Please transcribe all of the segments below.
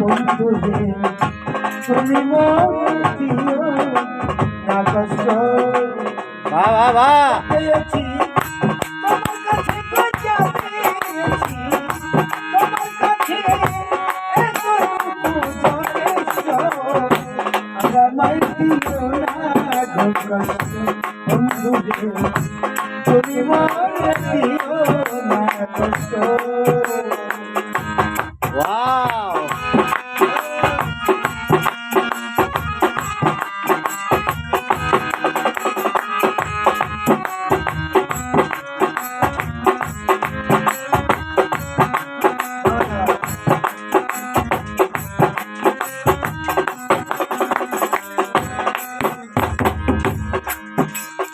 বন্ধু রে তুমি মন দিও না কষ্ট বাহ বাহ বাহ পেয়েছি তোমার কাছে লজ্জা পেয়েছি তোমার কাছে এতটুকু যথেষ্ট আমায় দিও না কষ্ট বন্ধু রে তুমি মন দিও না কষ্ট ওয়াও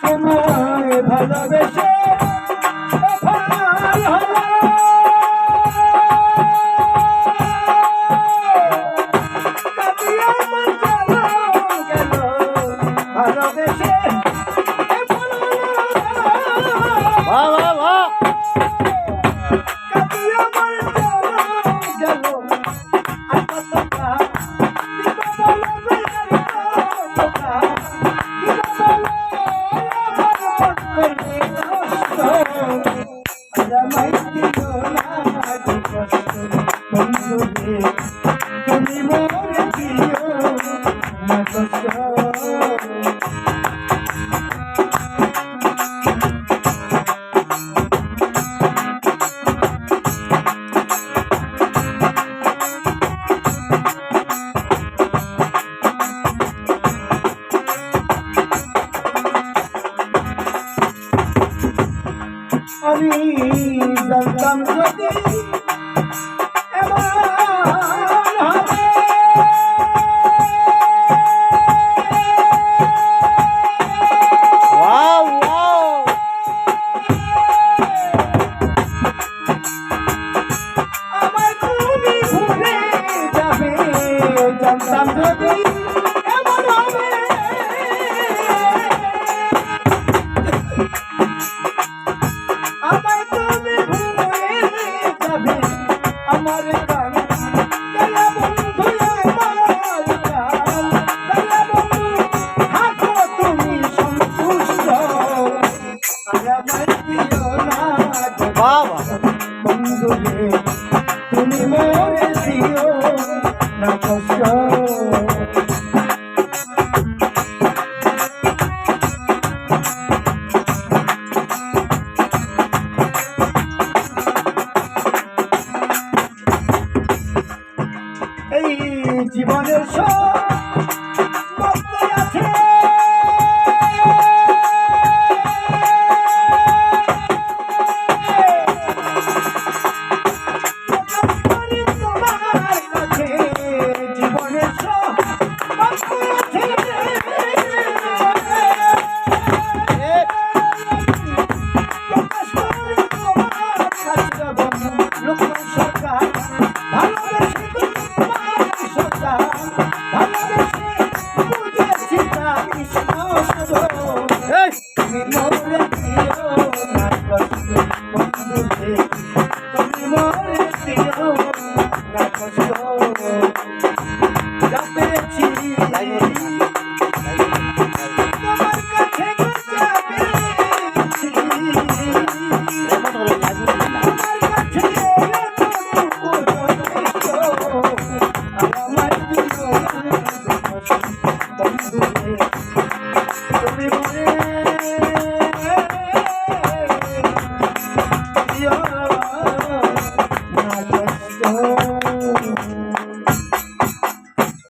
তোমায় ভালোবেসে অফল হলো কাটিয়ে মন গেল ভালোবেসে অফল হলো বাহ বাহ বাহ কাটিয়ে মন গেল আর কতটা দিব বলো কতটা দিব বলো তুমি মনে দিও না কষ্ট আমি জানতাম যদি এমন হবে ওয়াও ওয়াও আমার তুমি ভুলে যাবে জানতাম যদি এমন হবে আমায় তুমি ভুলে যাবে আমার গান দয়া বন্ধু আমার গান দয়া বন্ধু থাকো তুমি সন্তুষ্ট আমায় দিও না বাহ বাহ বন্ধু রে তুমি মনে দিও না কষ্ট এই জীবনের সমাপ্তি আছে তোমার কাছে জীবনের সমাপ্তি আছে প্রকাশ করি তোমার কাছে লোক সরকার ভালোবেসে ভালোবেসে বুঝেছি তা কৃষ্ণ এই তুমি মরে দিও না কষ্ট বন্ধু রে তুমি মরে দিও না কষ্ট